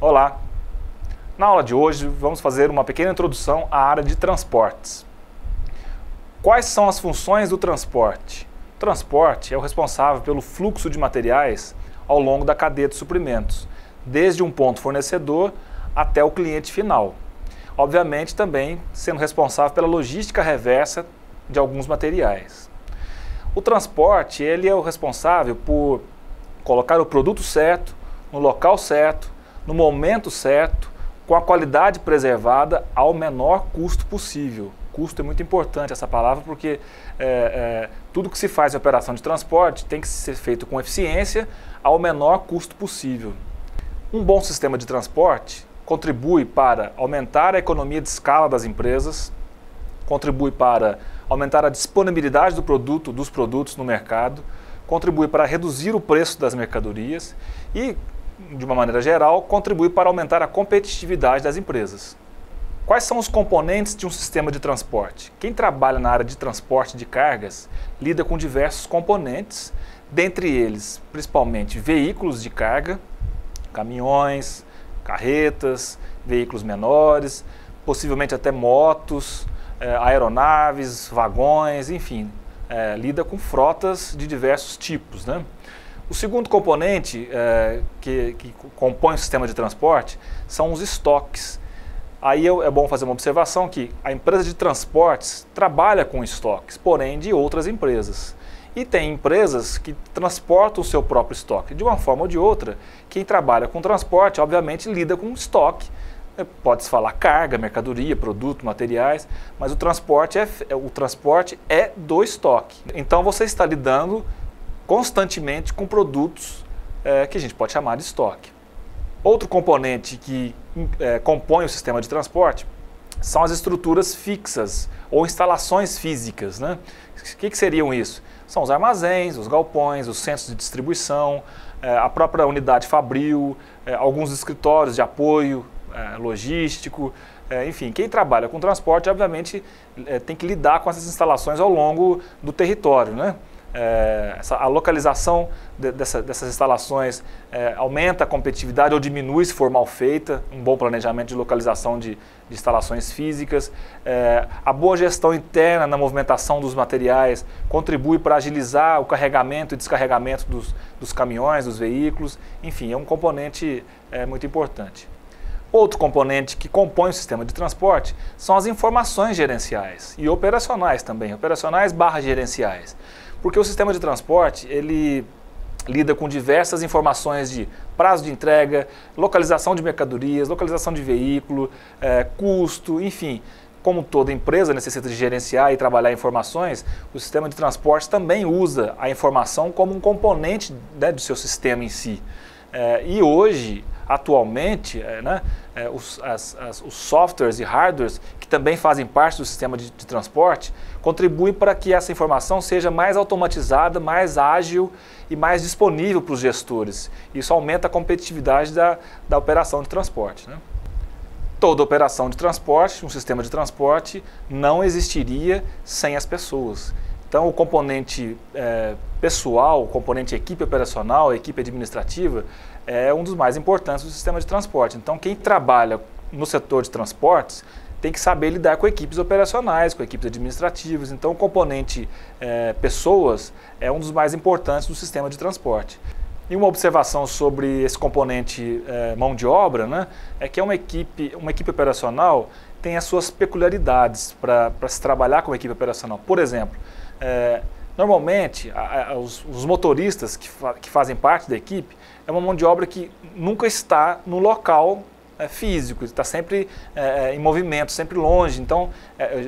Olá! Na aula de hoje vamos fazer uma pequena introdução à área de transportes. Quais são as funções do transporte? O transporte é o responsável pelo fluxo de materiais ao longo da cadeia de suprimentos, desde um ponto fornecedor até o cliente final. Obviamente também sendo responsável pela logística reversa de alguns materiais. O transporte ele é o responsável por colocar o produto certo, no local certo, no momento certo, com a qualidade preservada ao menor custo possível. Custo é muito importante essa palavra porque tudo que se faz em operação de transporte tem que ser feito com eficiência ao menor custo possível. Um bom sistema de transporte contribui para aumentar a economia de escala das empresas, contribui para aumentar a disponibilidade dos produtos no mercado, contribui para reduzir o preço das mercadorias e, de uma maneira geral, contribui para aumentar a competitividade das empresas. Quais são os componentes de um sistema de transporte? Quem trabalha na área de transporte de cargas lida com diversos componentes, dentre eles, principalmente, veículos de carga, caminhões, carretas, veículos menores, possivelmente até motos, aeronaves, vagões, enfim, lida com frotas de diversos tipos, né? O segundo componente que compõe o sistema de transporte são os estoques. Aí é bom fazer uma observação que a empresa de transportes trabalha com estoques, porém de outras empresas. E tem empresas que transportam o seu próprio estoque. De uma forma ou de outra, quem trabalha com transporte, obviamente, lida com estoque. Pode-se falar carga, mercadoria, produto, materiais, mas o transporte é do estoque. Então você está lidando constantemente com produtos que a gente pode chamar de estoque. Outro componente que compõe o sistema de transporte são as estruturas fixas ou instalações físicas, né? O que seriam isso? São os armazéns, os galpões, os centros de distribuição, a própria unidade fabril, alguns escritórios de apoio logístico, enfim, quem trabalha com transporte, obviamente, tem que lidar com essas instalações ao longo do território, né? A localização dessas instalações aumenta a competitividade ou diminui se for mal feita, um bom planejamento de localização de instalações físicas. A boa gestão interna na movimentação dos materiais contribui para agilizar o carregamento e descarregamento dos caminhões, dos veículos, enfim, é um componente muito importante. Outro componente que compõe o sistema de transporte são as informações gerenciais e operacionais também, operacionais/gerenciais. Porque o sistema de transporte, ele lida com diversas informações de prazo de entrega, localização de mercadorias, localização de veículo, custo, enfim. Como toda empresa necessita de gerenciar e trabalhar informações, o sistema de transporte também usa a informação como um componente, né, do seu sistema em si. E hoje, atualmente, os softwares e hardwares que também fazem parte do sistema de transporte contribuem para que essa informação seja mais automatizada, mais ágil e mais disponível para os gestores. Isso aumenta a competitividade da operação de transporte, né? Toda operação de transporte, um sistema de transporte, não existiria sem as pessoas. Então, o componente pessoal, o componente equipe operacional, equipe administrativa, é um dos mais importantes do sistema de transporte. Então, quem trabalha no setor de transportes tem que saber lidar com equipes operacionais, com equipes administrativas. Então, o componente pessoas é um dos mais importantes do sistema de transporte. E uma observação sobre esse componente mão de obra, né, é que uma equipe operacional tem as suas peculiaridades para se trabalhar com uma equipe operacional. Por exemplo, normalmente os motoristas que fazem parte da equipe é uma mão de obra que nunca está no local físico, está sempre em movimento, sempre longe. Então,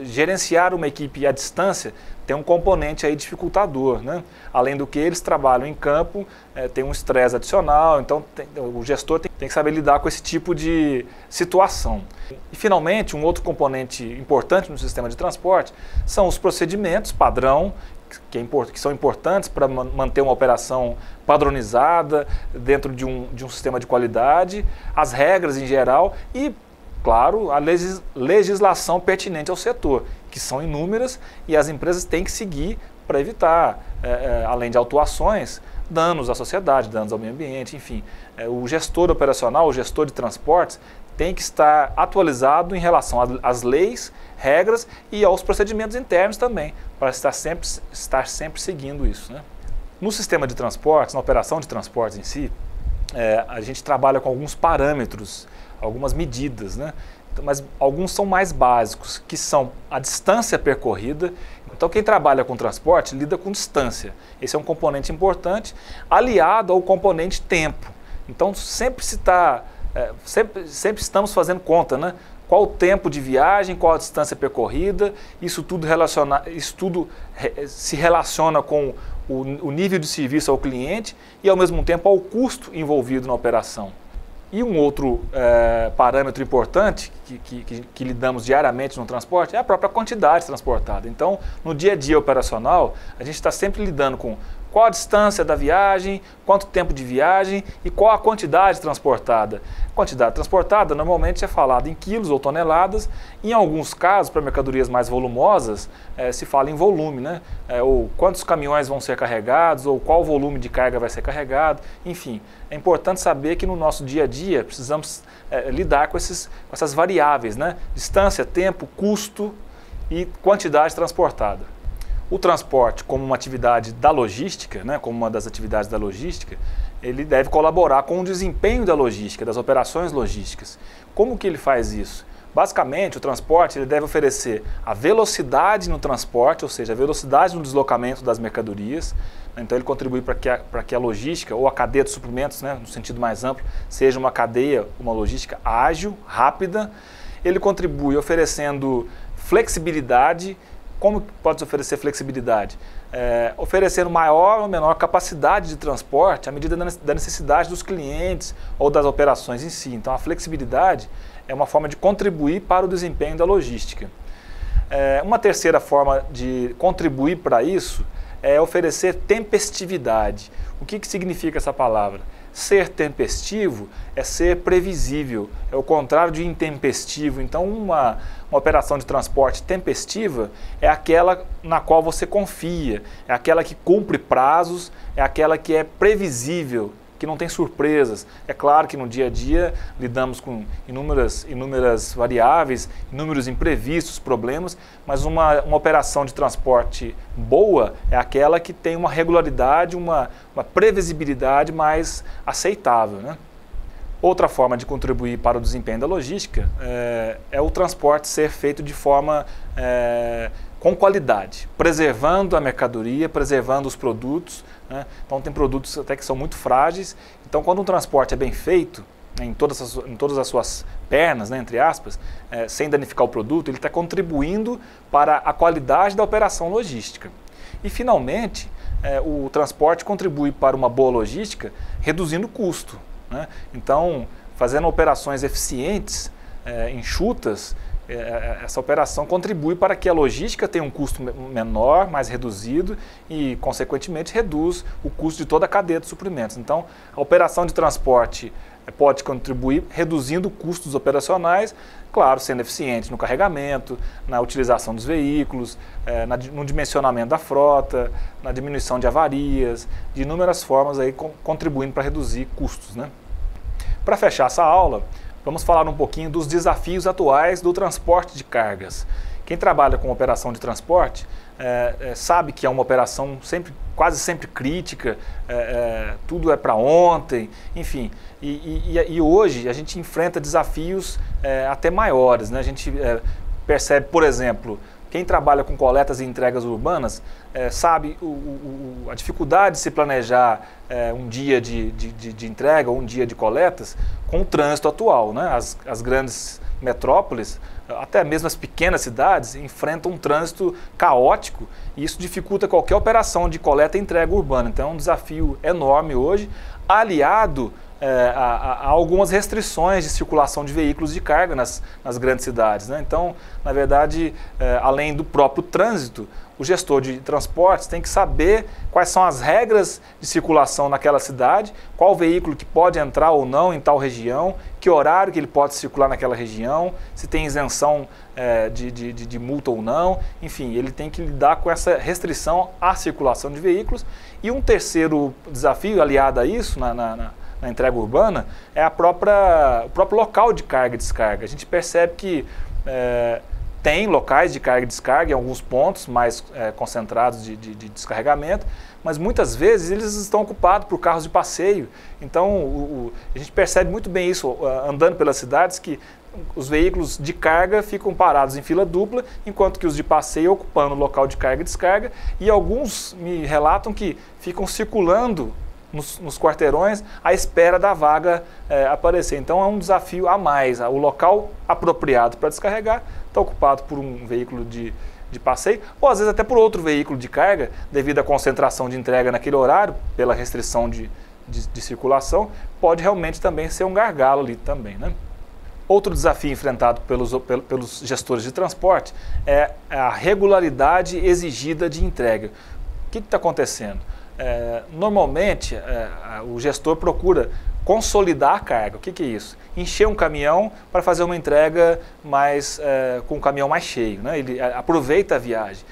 gerenciar uma equipe à distância tem um componente aí dificultador, né? Além do que eles trabalham em campo, tem um estresse adicional, então o gestor tem que saber lidar com esse tipo de situação. E finalmente, um outro componente importante no sistema de transporte são os procedimentos padrão, que são importantes para manter uma operação padronizada dentro de um sistema de qualidade, as regras em geral e, claro, a legislação pertinente ao setor, que são inúmeras e as empresas têm que seguir para evitar, além de autuações, danos à sociedade, danos ao meio ambiente, enfim. O gestor operacional, o gestor de transportes, tem que estar atualizado em relação às leis, regras e aos procedimentos internos também, para estar sempre seguindo isso, né? No sistema de transportes, na operação de transportes em si, a gente trabalha com alguns parâmetros, algumas medidas, né? Mas alguns são mais básicos, que são a distância percorrida. Então quem trabalha com transporte lida com distância. Esse é um componente importante, aliado ao componente tempo. Então sempre estamos fazendo conta, né? Qual o tempo de viagem, qual a distância percorrida, isso tudo se relaciona com o nível de serviço ao cliente e ao mesmo tempo ao custo envolvido na operação. E um outro parâmetro importante que lidamos diariamente no transporte é a própria quantidade transportada. Então, no dia a dia operacional, a gente está sempre lidando com qual a distância da viagem, quanto tempo de viagem e qual a quantidade transportada. Quantidade transportada normalmente é falada em quilos ou toneladas. Em alguns casos, para mercadorias mais volumosas, se fala em volume, né? Ou quantos caminhões vão ser carregados, ou qual volume de carga vai ser carregado. Enfim, é importante saber que no nosso dia a dia precisamos lidar com essas variáveis, né? Distância, tempo, custo e quantidade transportada. O transporte, como uma atividade da logística, né, como uma das atividades da logística, ele deve colaborar com o desempenho da logística, das operações logísticas. Como que ele faz isso? Basicamente, o transporte ele deve oferecer a velocidade no transporte, ou seja, a velocidade no deslocamento das mercadorias. Então ele contribui para que a logística ou a cadeia de suprimentos, né, no sentido mais amplo, seja uma cadeia, uma logística ágil, rápida. Ele contribui oferecendo flexibilidade. Como pode oferecer flexibilidade? Oferecendo maior ou menor capacidade de transporte à medida da necessidade dos clientes ou das operações em si. Então a flexibilidade é uma forma de contribuir para o desempenho da logística. Uma terceira forma de contribuir para isso é oferecer tempestividade. O que significa essa palavra? Ser tempestivo é ser previsível, é o contrário de intempestivo. Então uma operação de transporte tempestiva é aquela na qual você confia, é aquela que cumpre prazos, é aquela que é previsível, que não tem surpresas. É claro que no dia a dia lidamos com inúmeras variáveis, inúmeros imprevistos, problemas, mas uma operação de transporte boa é aquela que tem uma regularidade, uma previsibilidade mais aceitável, né? Outra forma de contribuir para o desempenho da logística é o transporte ser feito de forma com qualidade, preservando a mercadoria, preservando os produtos, né? Então tem produtos até que são muito frágeis. Então quando um transporte é bem feito, né, em todas as suas pernas, né, entre aspas, sem danificar o produto, ele está contribuindo para a qualidade da operação logística. E finalmente, o transporte contribui para uma boa logística reduzindo o custo, né? Então, fazendo operações eficientes, enxutas, essa operação contribui para que a logística tenha um custo menor, mais reduzido e, consequentemente, reduz o custo de toda a cadeia de suprimentos. Então, a operação de transporte pode contribuir reduzindo custos operacionais, claro, sendo eficiente no carregamento, na utilização dos veículos, no dimensionamento da frota, na diminuição de avarias, de inúmeras formas aí contribuindo para reduzir custos, né? Para fechar essa aula, vamos falar um pouquinho dos desafios atuais do transporte de cargas. Quem trabalha com operação de transporte sabe que é uma operação quase sempre crítica, tudo é para ontem, enfim. E hoje a gente enfrenta desafios até maiores, né? A gente percebe, por exemplo, quem trabalha com coletas e entregas urbanas sabe a dificuldade de se planejar um dia de entrega ou um dia de coletas com o trânsito atual, né? As grandes metrópoles, até mesmo as pequenas cidades, enfrentam um trânsito caótico e isso dificulta qualquer operação de coleta e entrega urbana. Então é um desafio enorme hoje, aliado a algumas restrições de circulação de veículos de carga nas grandes cidades, né? Então, na verdade, além do próprio trânsito, o gestor de transportes tem que saber quais são as regras de circulação naquela cidade, qual veículo que pode entrar ou não em tal região, que horário que ele pode circular naquela região, se tem isenção de multa ou não, enfim, ele tem que lidar com essa restrição à circulação de veículos. E um terceiro desafio aliado a isso, na entrega urbana, é o próprio local de carga e descarga. A gente percebe que tem locais de carga e descarga em alguns pontos mais concentrados de descarregamento, mas muitas vezes eles estão ocupados por carros de passeio. Então a gente percebe muito bem isso andando pelas cidades, que os veículos de carga ficam parados em fila dupla, enquanto que os de passeio ocupando o local de carga e descarga, e alguns me relatam que ficam circulando nos quarteirões à espera da vaga aparecer. Então é um desafio a mais. O local apropriado para descarregar está ocupado por um veículo de passeio, ou às vezes até por outro veículo de carga, devido à concentração de entrega naquele horário, pela restrição de circulação, pode realmente também ser um gargalo ali também, né? Outro desafio enfrentado pelos gestores de transporte é a regularidade exigida de entrega. O que está acontecendo? Normalmente, o gestor procura consolidar a carga. O que é isso? Encher um caminhão para fazer uma entrega com um caminhão mais cheio, né? Ele aproveita a viagem.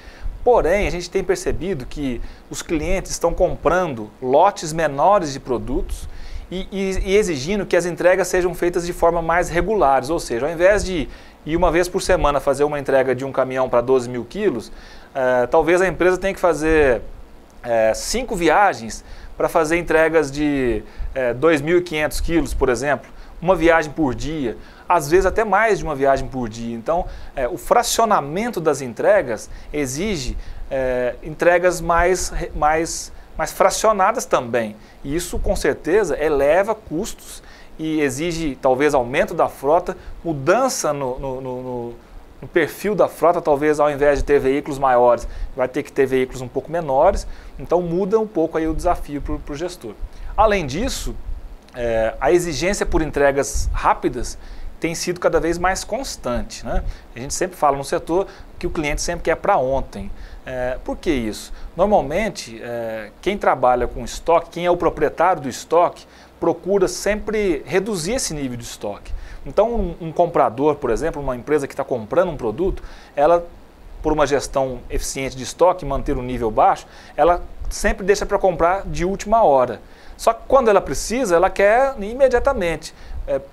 Porém, a gente tem percebido que os clientes estão comprando lotes menores de produtos e exigindo que as entregas sejam feitas de forma mais regulares, ou seja, ao invés de ir uma vez por semana fazer uma entrega de um caminhão para 12 mil quilos, talvez a empresa tenha que fazer 5 viagens para fazer entregas de 2.500 quilos, por exemplo, uma viagem por dia, às vezes até mais de uma viagem por dia. Então, o fracionamento das entregas exige entregas mais fracionadas também. E isso, com certeza, eleva custos e exige, talvez, aumento da frota, mudança no perfil da frota. Talvez, ao invés de ter veículos maiores, vai ter que ter veículos um pouco menores. Então, muda um pouco aí o desafio para o gestor. Além disso, a exigência por entregas rápidas tem sido cada vez mais constante, né? A gente sempre fala no setor que o cliente sempre quer para ontem. Por que isso? Normalmente, quem trabalha com estoque, quem é o proprietário do estoque, procura sempre reduzir esse nível de estoque. Então, um comprador, por exemplo, uma empresa que está comprando um produto, ela, por uma gestão eficiente de estoque, manter um nível baixo, ela sempre deixa para comprar de última hora. Só que quando ela precisa, ela quer imediatamente.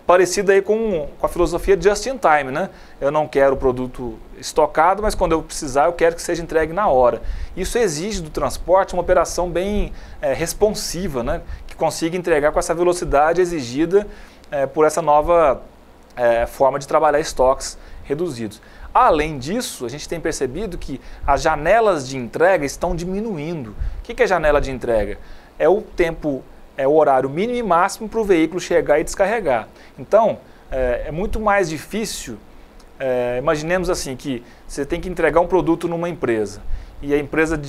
Parecido aí com a filosofia just in time, né? Eu não quero o produto estocado, mas quando eu precisar, eu quero que seja entregue na hora. Isso exige do transporte uma operação bem responsiva, né? Que consiga entregar com essa velocidade exigida por essa nova forma de trabalhar estoques reduzidos. Além disso, a gente tem percebido que as janelas de entrega estão diminuindo. O que é janela de entrega? É o tempo, é o horário mínimo e máximo para o veículo chegar e descarregar. Então, é muito mais difícil, imaginemos assim, que você tem que entregar um produto numa empresa e a empresa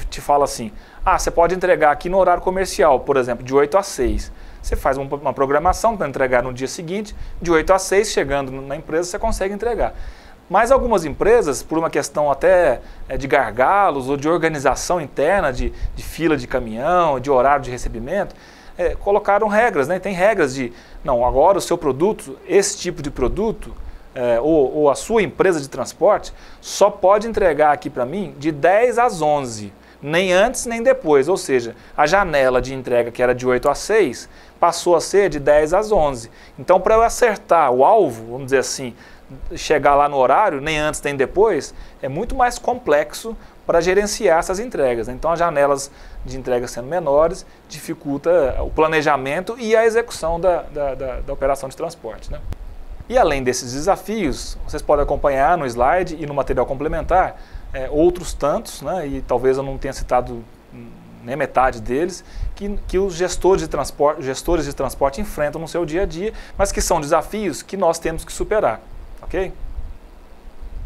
te fala assim, você pode entregar aqui no horário comercial, por exemplo, de 8 a 6. Você faz uma programação para entregar no dia seguinte, de 8 a 6, chegando na empresa, você consegue entregar. Mas algumas empresas, por uma questão até de gargalos ou de organização interna, de fila de caminhão, de horário de recebimento, colocaram regras, né? Tem regras de, não, agora o seu produto, esse tipo de produto, ou a sua empresa de transporte, só pode entregar aqui para mim de 10 às 11, nem antes nem depois. Ou seja, a janela de entrega que era de 8 às 6, passou a ser de 10 às 11. Então, para eu acertar o alvo, vamos dizer assim, chegar lá no horário, nem antes nem depois, é muito mais complexo para gerenciar essas entregas. Então, as janelas de entrega sendo menores dificulta o planejamento e a execução da operação de transporte, né? E além desses desafios, vocês podem acompanhar no slide e no material complementar outros tantos, né? E talvez eu não tenha citado nem metade deles, que os gestores de transporte enfrentam no seu dia a dia, mas que são desafios que nós temos que superar. Ok?